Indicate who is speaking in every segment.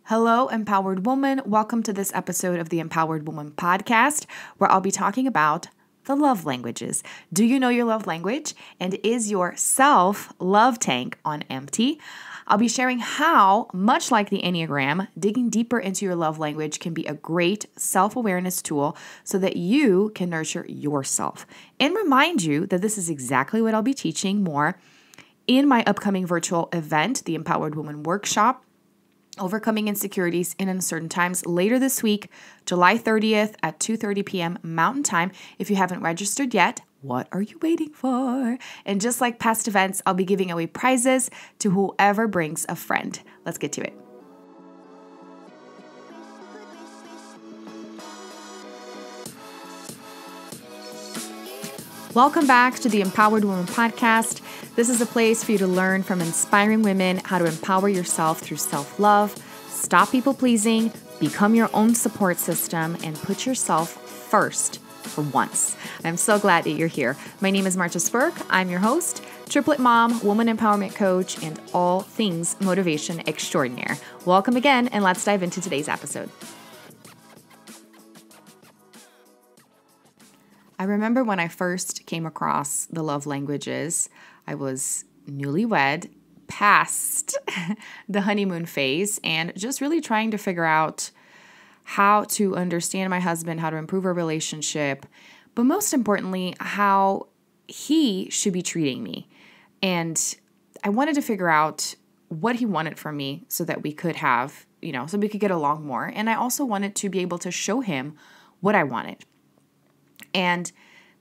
Speaker 1: Hello, Empowered Woman. Welcome to this episode of the Empowered Woman podcast, where I'll be talking about the love languages. Do you know your love language? And is your self-love tank on empty? I'll be sharing how, much like the Enneagram, digging deeper into your love language can be a great self-awareness tool so that you can nurture yourself. And remind you that this is exactly what I'll be teaching more in my upcoming virtual event, the Empowered Woman Workshop, Overcoming Insecurities in Uncertain Times, later this week, July 30th at 2:30 p.m. Mountain Time. If you haven't registered yet, what are you waiting for? And just like past events, I'll be giving away prizes to whoever brings a friend. Let's get to it. Welcome back to the Empowered Woman podcast. This is a place for you to learn from inspiring women how to empower yourself through self-love, stop people-pleasing, become your own support system, and put yourself first for once. I'm so glad that you're here. My name is Martaspirk. I'm your host, triplet mom, woman empowerment coach, and all things motivation extraordinaire. Welcome again, and let's dive into today's episode. I remember when I first came across the love languages, I was newlywed, past the honeymoon phase, and just really trying to figure out how to understand my husband, how to improve our relationship, but most importantly, how he should be treating me. And I wanted to figure out what he wanted from me so that we could have, so we could get along more. And I also wanted to be able to show him what I wanted. And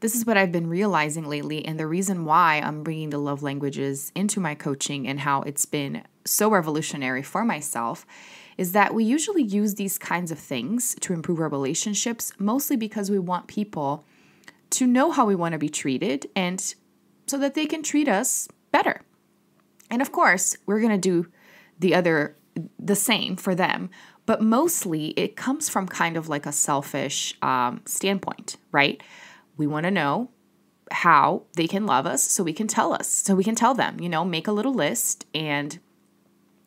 Speaker 1: this is what I've been realizing lately, and the reason why I'm bringing the love languages into my coaching and how it's been so revolutionary for myself is that we usually use these kinds of things to improve our relationships, mostly because we want people to know how we want to be treated and so that they can treat us better. And of course, we're going to do the same for them. But mostly it comes from kind of like a selfish standpoint, right? We want to know how they can love us so we can tell them, make a little list and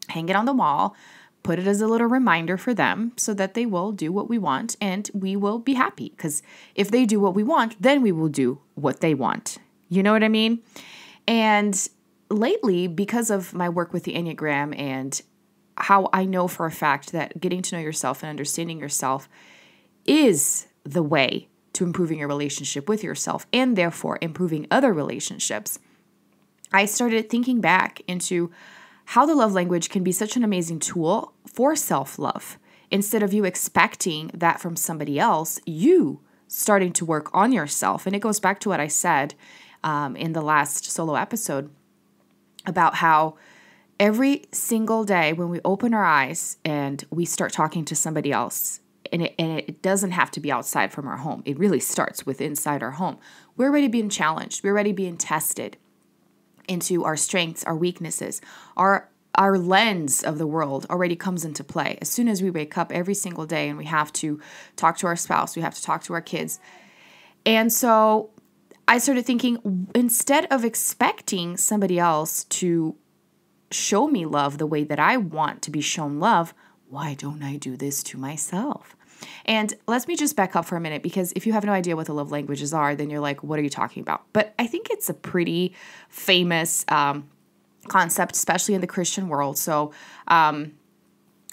Speaker 1: hang it on the wall, put it as a little reminder for them so that they will do what we want and we will be happy. Because if they do what we want, then we will do what they want. You know what I mean? And lately, because of my work with the Enneagram and how I know for a fact that getting to know yourself and understanding yourself is the way to improving your relationship with yourself and therefore improving other relationships, I started thinking back into how the love language can be such an amazing tool for self-love. Instead of you expecting that from somebody else, you starting to work on yourself. And it goes back to what I said in the last solo episode about how every single day when we open our eyes and we start talking to somebody else, and it doesn't have to be outside from our home. It really starts with inside our home. We're already being challenged. We're already being tested into our strengths, our weaknesses. Our lens of the world already comes into play. As soon as we wake up every single day and we have to talk to our spouse, we have to talk to our kids. And so I started thinking, instead of expecting somebody else to show me love the way that I want to be shown love, why don't I do this to myself? And let me just back up for a minute, because if you have no idea what the love languages are, then you're like, what are you talking about? But I think it's a pretty famous concept, especially in the Christian world. So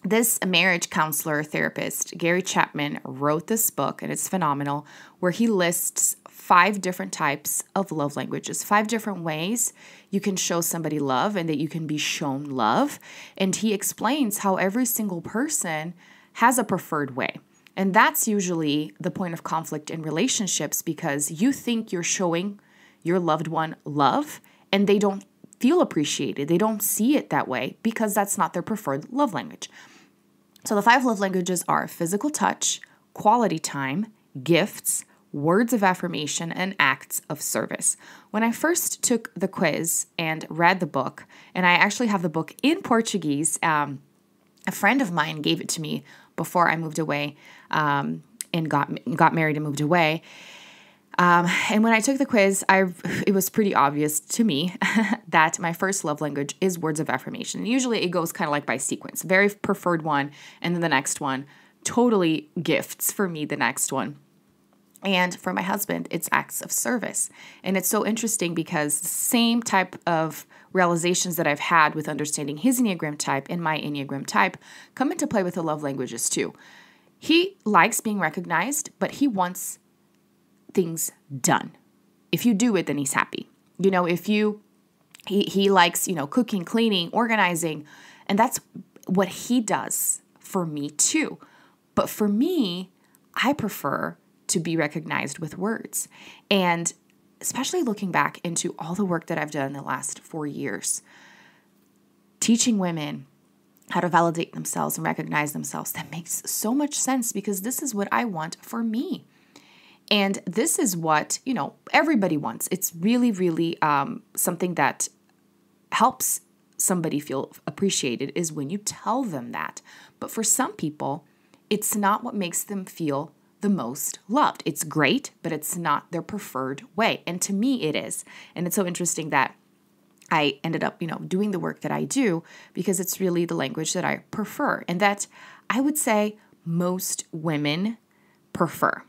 Speaker 1: this marriage counselor therapist, Gary Chapman, wrote this book, and it's phenomenal, where he lists 5 different types of love languages, 5 different ways you can show somebody love and that you can be shown love. And he explains how every single person has a preferred way. And that's usually the point of conflict in relationships, because you think you're showing your loved one love and they don't feel appreciated. They don't see it that way because that's not their preferred love language. So the 5 love languages are physical touch, quality time, gifts, words of affirmation, and acts of service. When I first took the quiz and read the book, and I actually have the book in Portuguese, a friend of mine gave it to me before I moved away and got married and moved away. And when I took the quiz, it was pretty obvious to me that my first love language is words of affirmation. Usually it goes kind of like by sequence, very preferred one, and then the next one, totally gifts for me, the next one. And for my husband, it's acts of service. And it's so interesting because the same type of realizations that I've had with understanding his Enneagram type and my Enneagram type come into play with the love languages too. He likes being recognized, but he wants things done. If you do it, then he's happy. He likes, cooking, cleaning, organizing, and that's what he does for me too. But for me, I prefer to be recognized with words. And especially looking back into all the work that I've done in the last 4 years, teaching women how to validate themselves and recognize themselves, that makes so much sense because this is what I want for me. And this is what, everybody wants. It's really, really something that helps somebody feel appreciated is when you tell them that. But for some people, it's not what makes them feel the most loved. It's great, but it's not their preferred way. And to me, it is. And it's so interesting that I ended up, doing the work that I do because it's really the language that I prefer and that I would say most women prefer.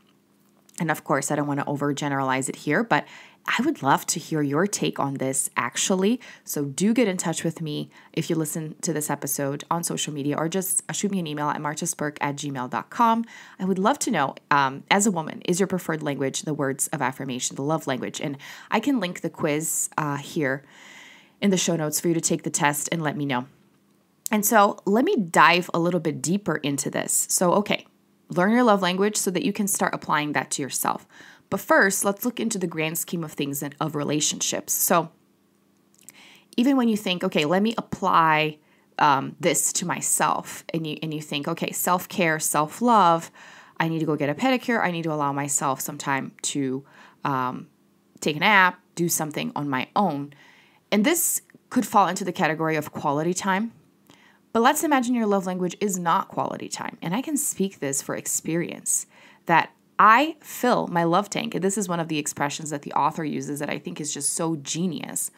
Speaker 1: And of course, I don't want to overgeneralize it here, but I would love to hear your take on this actually. So do get in touch with me if you listen to this episode on social media or just shoot me an email at martaspirk@gmail.com. I would love to know, as a woman, is your preferred language the words of affirmation, the love language? And I can link the quiz here in the show notes for you to take the test and let me know. And so let me dive a little bit deeper into this. So, okay, learn your love language so that you can start applying that to yourself. But first, let's look into the grand scheme of things and of relationships. So even when you think, okay, let me apply this to myself, and you think, okay, self-care, self-love, I need to go get a pedicure. I need to allow myself some time to take a nap, do something on my own. And this could fall into the category of quality time. But let's imagine your love language is not quality time. And I can speak this for experience that I fill my love tank. And this is one of the expressions that the author uses that I think is just so genius,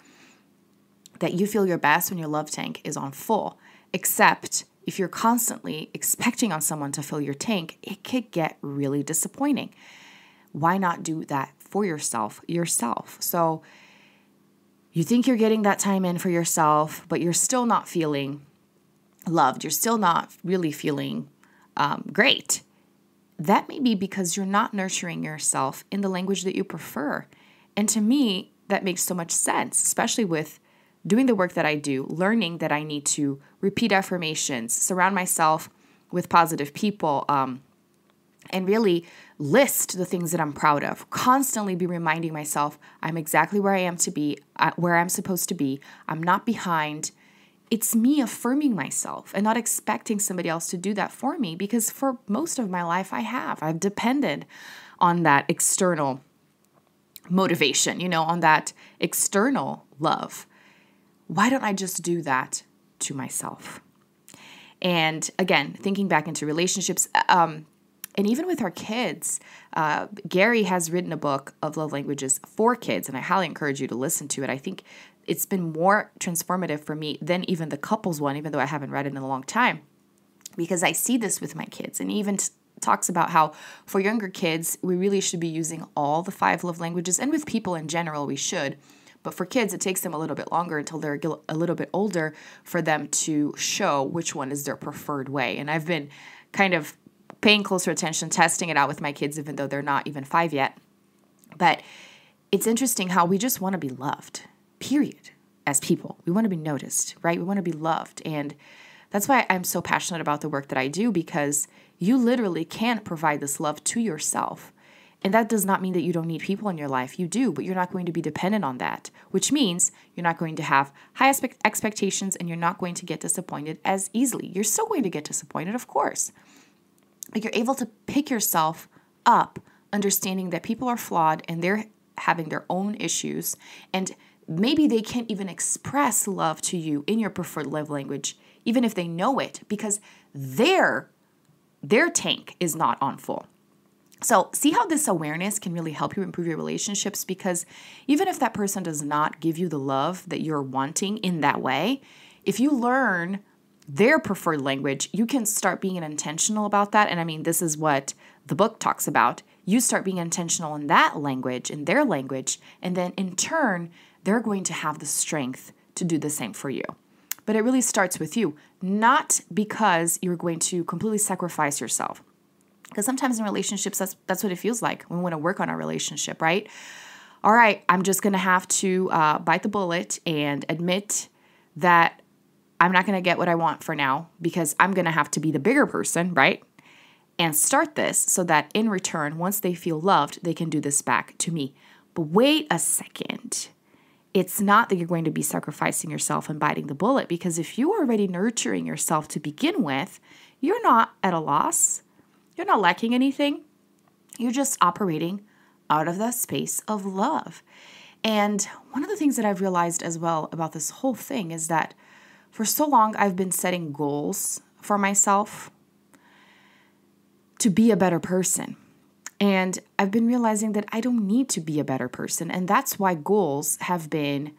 Speaker 1: that you feel your best when your love tank is on full. Except if you're constantly expecting on someone to fill your tank, it could get really disappointing. Why not do that for yourself? So you think you're getting that time in for yourself, but you're still not feeling loved. You're still not really feeling great. That may be because you're not nurturing yourself in the language that you prefer. And to me, that makes so much sense, especially with doing the work that I do, learning that I need to repeat affirmations, surround myself with positive people, and really list the things that I'm proud of. Constantly be reminding myself I'm exactly where I am to be, where I'm supposed to be. I'm not behind. It's me affirming myself and not expecting somebody else to do that for me, because for most of my life I've depended on that external motivation, on that external love. Why don't I just do that to myself? And again, thinking back into relationships, and even with our kids, Gary has written a book of love languages for kids, and I highly encourage you to listen to it. I think it's been more transformative for me than even the couples one, even though I haven't read it in a long time, because I see this with my kids. And he even talks about how for younger kids, we really should be using all the 5 love languages, and with people in general, we should. But for kids, it takes them a little bit longer until they're a little bit older for them to show which one is their preferred way. And I've been kind of paying closer attention, testing it out with my kids, even though they're not even 5 yet. But it's interesting how we just want to be loved, period, as people. We want to be noticed, right? We want to be loved. And that's why I'm so passionate about the work that I do, because you literally can provide this love to yourself. And that does not mean that you don't need people in your life. You do, but you're not going to be dependent on that, which means you're not going to have high expectations, and you're not going to get disappointed as easily. You're still going to get disappointed, of course, but you're able to pick yourself up, understanding that people are flawed and they're having their own issues, and maybe they can't even express love to you in your preferred love language, even if they know it, because their tank is not on full. So see how this awareness can really help you improve your relationships, because even if that person does not give you the love that you're wanting in that way, if you learn their preferred language, you can start being intentional about that. And I mean, this is what the book talks about. You start being intentional in that language, in their language, and then in turn, they're going to have the strength to do the same for you. But it really starts with you, not because you're going to completely sacrifice yourself. Because sometimes in relationships, that's what it feels like when we want to work on our relationship, right? All right, I'm just going to have to bite the bullet and admit that I'm not going to get what I want for now, because I'm going to have to be the bigger person, right? And start this so that in return, once they feel loved, they can do this back to me. But wait a second. It's not that you're going to be sacrificing yourself and biting the bullet, because if you are already nurturing yourself to begin with, you're not at a loss. You're not lacking anything. You're just operating out of the space of love. And one of the things that I've realized as well about this whole thing is that for so long, I've been setting goals for myself to be a better person. And I've been realizing that I don't need to be a better person. And that's why goals have been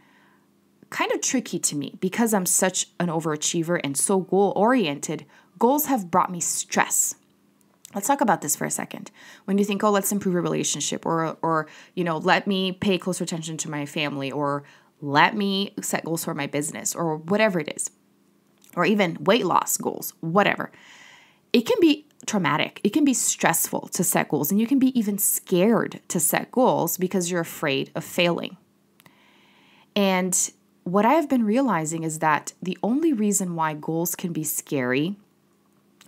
Speaker 1: kind of tricky to me, because I'm such an overachiever and so goal-oriented. Goals have brought me stress. Let's talk about this for a second. When you think, oh, let's improve a relationship, or let me pay closer attention to my family, or let me set goals for my business, or whatever it is, or even weight loss goals, whatever. It can be traumatic. It can be stressful to set goals, and you can be even scared to set goals because you're afraid of failing. And what I have been realizing is that the only reason why goals can be scary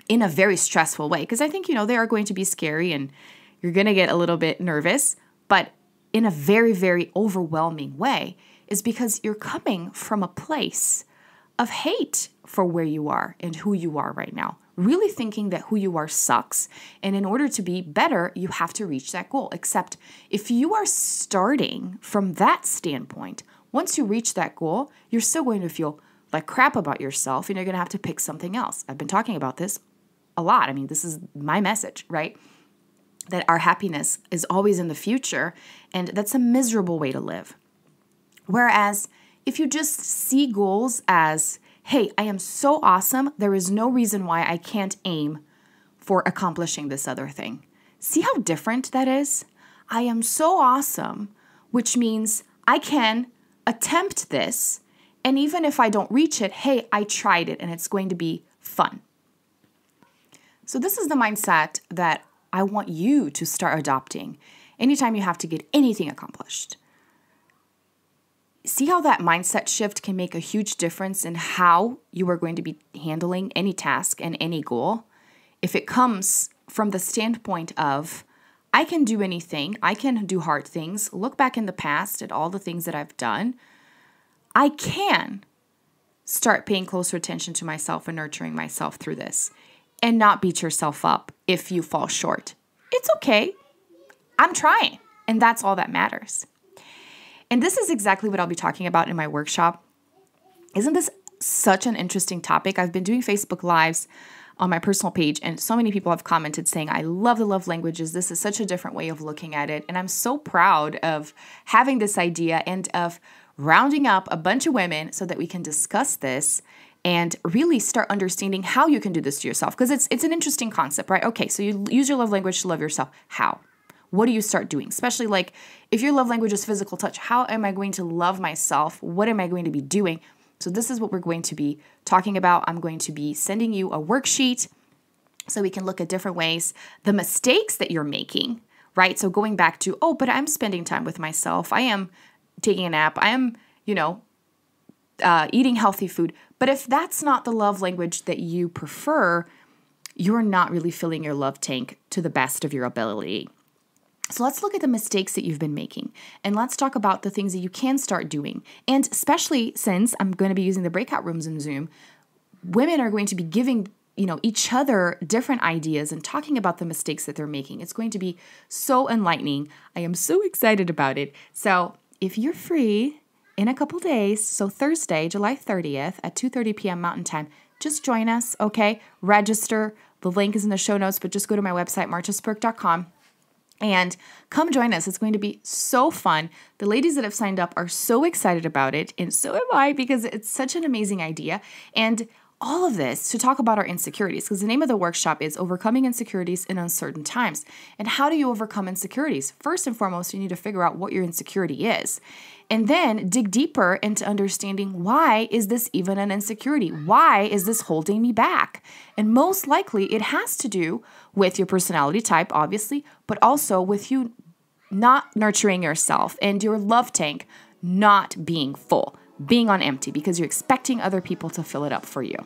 Speaker 1: in a very stressful way, because I think, they are going to be scary and you're going to get a little bit nervous, but in a very, very overwhelming way, is because you're coming from a place of hate for where you are and who you are right now. Really thinking that who you are sucks. And in order to be better, you have to reach that goal. Except if you are starting from that standpoint, once you reach that goal, you're still going to feel like crap about yourself, and you're going to have to pick something else. I've been talking about this a lot. I mean, this is my message, right? That our happiness is always in the future, and that's a miserable way to live. Whereas if you just see goals as, hey, I am so awesome, there is no reason why I can't aim for accomplishing this other thing. See how different that is? I am so awesome, which means I can attempt this, and even if I don't reach it, hey, I tried it, and it's going to be fun. So this is the mindset that I want you to start adopting anytime you have to get anything accomplished. See how that mindset shift can make a huge difference in how you are going to be handling any task and any goal. If it comes from the standpoint of, I can do anything, I can do hard things, look back in the past at all the things that I've done, I can start paying closer attention to myself and nurturing myself through this. And not beat yourself up if you fall short. It's okay. I'm trying. And that's all that matters. And this is exactly what I'll be talking about in my workshop. Isn't this such an interesting topic? I've been doing Facebook Lives on my personal page, and so many people have commented saying, I love the love languages. This is such a different way of looking at it. And I'm so proud of having this idea and of rounding up a bunch of women so that we can discuss this and really start understanding how you can do this to yourself. Because it's an interesting concept, right? Okay, so you use your love language to love yourself. How? What do you start doing? Especially like if your love language is physical touch, how am I going to love myself? What am I going to be doing? So this is what we're going to be talking about. I'm going to be sending you a worksheet so we can look at different ways, the mistakes that you're making, right? So going back to, but I'm spending time with myself. I am taking a nap. I am, eating healthy food. But if that's not the love language that you prefer, you're not really filling your love tank to the best of your ability. So let's look at the mistakes that you've been making, and let's talk about the things that you can start doing. And especially since I'm going to be using the breakout rooms in Zoom, women are going to be giving each other different ideas and talking about the mistakes that they're making. It's going to be so enlightening. I am so excited about it. So if you're free in a couple days, so Thursday, July 30th at 2:30 p.m. Mountain Time, just join us, okay? Register. The link is in the show notes, but just go to my website, martaspirk.com. And come join us. It's going to be so fun. The ladies that have signed up are so excited about it, and so am I, because it's such an amazing idea. And all of this to talk about our insecurities, because the name of the workshop is Overcoming Insecurities in Uncertain Times. And how do you overcome insecurities? First and foremost, you need to figure out what your insecurity is. And then dig deeper into understanding, why is this even an insecurity? Why is this holding me back? And most likely it has to do with your personality type, obviously, but also with you not nurturing yourself and your love tank not being full, being on empty, because you're expecting other people to fill it up for you.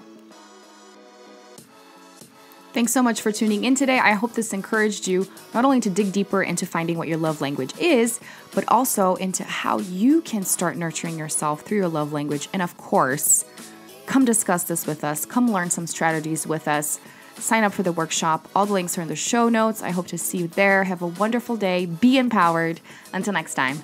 Speaker 1: Thanks so much for tuning in today. I hope this encouraged you not only to dig deeper into finding what your love language is, but also into how you can start nurturing yourself through your love language. And of course, come discuss this with us. Come learn some strategies with us. Sign up for the workshop. All the links are in the show notes. I hope to see you there. Have a wonderful day. Be empowered. Until next time.